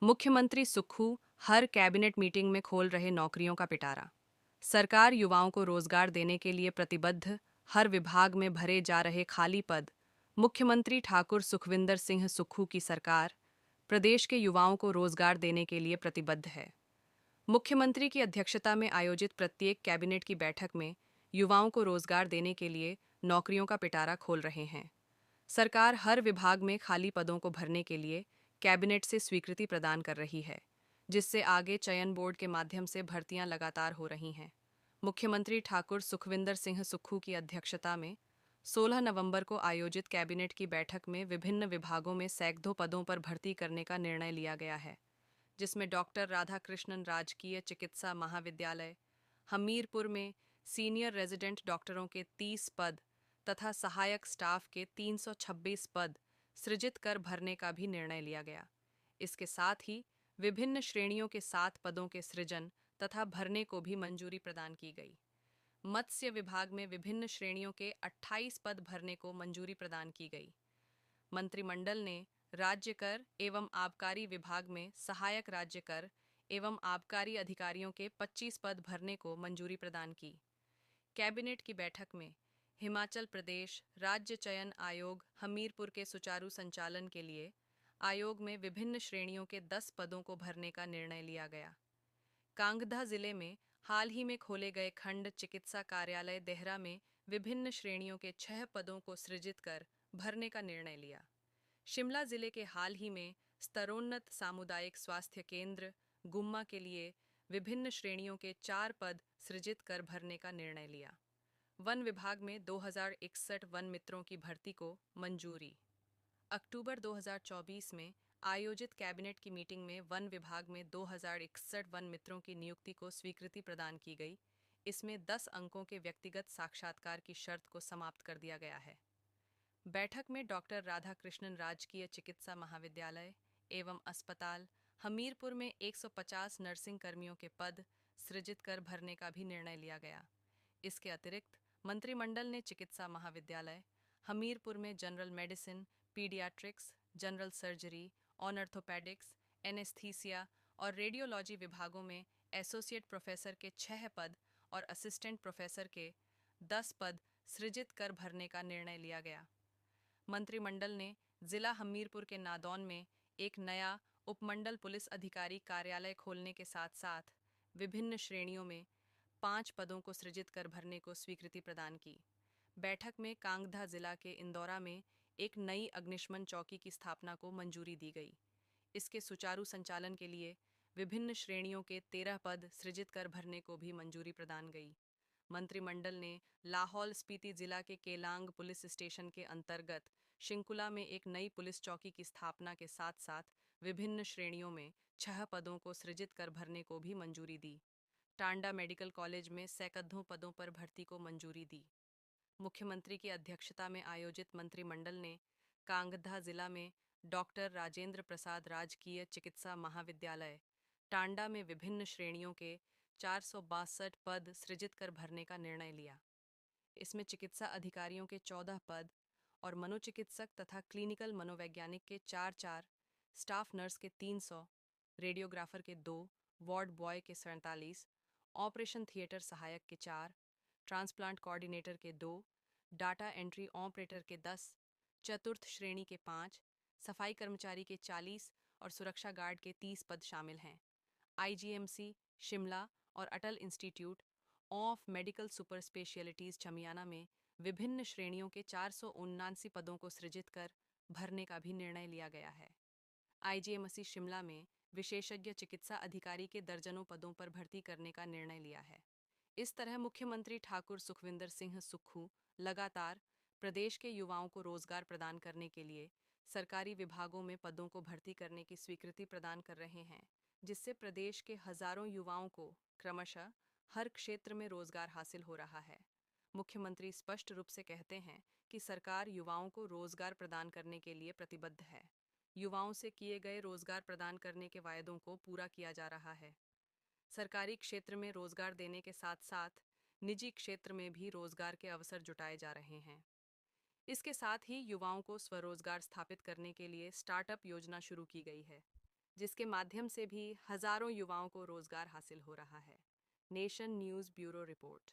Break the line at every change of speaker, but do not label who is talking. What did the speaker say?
मुख्यमंत्री सुक्खू हर cabinet meeting में खोल रहे नौकरियों का पिटारा। सरकार युवाओं को रोजगार देने के लिए प्रतिबद्ध, हर विभाग में भरे जा रहे खाली पद। मुख्यमंत्री ठाकुर सुखविंदर सिंह सुक्खू की सरकार प्रदेश के युवाओं को रोजगार देने के लिए प्रतिबद्ध है। मुख्यमंत्री की अध्यक्षता में आयोजित प्रत्येक कैबिनेट की बैठक में युवाओं को रोजगार देने के लिए नौकरियों का पिटारा खोल रहे हैं। सरकार हर विभाग में खाली पदों को भरने के लिए कैबिनेट से स्वीकृति प्रदान कर रही है, जिससे आगे चयन बोर्ड के माध्यम से भर्तियां लगातार हो रही हैं। मुख्यमंत्री ठाकुर सुखविंदर सिंह सुक्खू की अध्यक्षता में 16 नवंबर को आयोजित कैबिनेट की बैठक में विभिन्न विभागों में सैकड़ों पदों पर भर्ती करने का निर्णय लिया गया है, जिसमें डॉक्टर राधाकृष्णन राजकीय चिकित्सा महाविद्यालय हमीरपुर में सीनियर रेजिडेंट डॉक्टरों के 30 पद तथा सहायक स्टाफ के 326 पद सृजित कर भरने का भी निर्णय लिया गया। इसके साथ ही विभिन्न श्रेणियों के 7 पदों के सृजन तथा भरने को भी मंजूरी प्रदान की गई। मत्स्य विभाग में विभिन्न श्रेणियों के 28 पद भरने को मंजूरी प्रदान की गई। मंत्रिमंडल ने राज्य कर एवं आबकारी विभाग में सहायक राज्य कर एवं आबकारी अधिकारियों के 25 पद भरने को मंजूरी प्रदान की। कैबिनेट की बैठक में हिमाचल प्रदेश राज्य चयन आयोग हमीरपुर के सुचारू संचालन के लिए आयोग में विभिन्न श्रेणियों के 10 पदों को भरने का निर्णय लिया गया। कांगधा जिले में हाल ही में खोले गए खंड चिकित्सा कार्यालय देहरा में विभिन्न श्रेणियों के 6 पदों को सृजित कर भरने का निर्णय लिया। शिमला जिले के हाल ही में स्तरोन्नत सामुदायिक स्वास्थ्य केंद्र गुम्मा के लिए विभिन्न श्रेणियों के 4 पद सृजित कर भरने का निर्णय लिया। वन विभाग में 2061 वन मित्रों की भर्ती को मंजूरी। अक्टूबर 2024 में आयोजित कैबिनेट की मीटिंग में वन विभाग में 2061 वन मित्रों की नियुक्ति को स्वीकृति प्रदान की गई। इसमें 10 अंकों के व्यक्तिगत साक्षात्कार की शर्त को समाप्त कर दिया गया है। बैठक में डॉक्टर राधाकृष्णन राजकीय चिकित्सा महाविद्यालय एवं अस्पताल हमीरपुर में 150 नर्सिंग कर्मियों के पद सृजित कर भरने का भी निर्णय लिया गया। इसके अतिरिक्त मंत्रिमंडल ने चिकित्सा महाविद्यालय हमीरपुर में general medicine, paediatrics, general surgery, orthopaedics, anaesthesia और रेडियोलॉजी विभागों में एसोसिएट प्रोफेसर के 6 पद और असिस्टेंट प्रोफेसर के 10 पद सृजित कर भरने का निर्णय लिया गया। मंत्रिमंडल ने जिला हमीरपुर के नादौन में एक नया उपमंडल पुलिस अधिकारी कार्यालय खोलने के साथ साथ विभिन्न श्रेणियों में 5 पदों को सृजित कर भरने को स्वीकृति प्रदान की। बैठक में कांगधा जिला के इंदौरा में एक नई अग्निशमन चौकी की स्थापना को मंजूरी दी गई। इसके सुचारू संचालन के लिए विभिन्न श्रेणियों के 13 पद सृजित कर भरने को भी मंजूरी प्रदान गई। मंत्रिमंडल ने लाहौल स्पीति जिला के केलांग पुलिस स्टेशन के अंतर्गत शिंकुला में एक नई पुलिस चौकी की स्थापना के साथ साथ विभिन्न श्रेणियों में 6 पदों को सृजित कर भरने को भी मंजूरी दी। टांडा मेडिकल कॉलेज में सैकड़ों पदों पर भर्ती को मंजूरी दी। मुख्यमंत्री की अध्यक्षता में आयोजित मंत्रिमंडल ने कांगधा जिला में डॉक्टर राजेंद्र प्रसाद राजकीय चिकित्सा महाविद्यालय टांडा में विभिन्न श्रेणियों के 462 पद सृजित कर भरने का निर्णय लिया। इसमें चिकित्सा अधिकारियों के 14 पद और मनोचिकित्सक तथा क्लिनिकल मनोवैज्ञानिक के 4-4, स्टाफ नर्स के 300, रेडियोग्राफर के 2, वार्ड बॉय के 47, ऑपरेशन थिएटर सहायक के 4, ट्रांसप्लांट कोऑर्डिनेटर के 2, डाटा एंट्री ऑपरेटर के 10, चतुर्थ श्रेणी के 5, सफाई कर्मचारी के 40 और सुरक्षा गार्ड के 30 पद शामिल हैं। आईजीएमसी शिमला और Atal institute of medical super specialities Chamiyana में विभिन्न श्रेणियों के 479 पदों को सृजित कर भरने का भी निर्णय लिया गया है। आईजीएमसी शिमला में विशेषज्ञ चिकित्सा अधिकारी के दर्जनों पदों पर भर्ती करने का निर्णय लिया है। इस तरह मुख्यमंत्री ठाकुर सुखविंदर सिंह सुक्खू लगातार प्रदेश के युवाओं को रोजगार प्रदान करने के लिए सरकारी विभागों में पदों को भर्ती करने की स्वीकृति प्रदान कर रहे हैं, जिससे प्रदेश के हजारों युवाओं को क्रमशः हर क्षेत्र में रोजगार हासिल हो रहा है। मुख्यमंत्री स्पष्ट रूप से कहते हैं कि सरकार युवाओं को रोजगार प्रदान करने के लिए प्रतिबद्ध है। युवाओं से किए गए रोजगार प्रदान करने के वायदों को पूरा किया जा रहा है। सरकारी क्षेत्र में रोजगार देने के साथ साथ निजी क्षेत्र में भी रोजगार के अवसर जुटाए जा रहे हैं। इसके साथ ही युवाओं को स्वरोजगार स्थापित करने के लिए स्टार्टअप योजना शुरू की गई है। जिसके माध्यम से भी हजारों युवाओं को रोजगार हासिल हो रहा है। Nation news bureau report.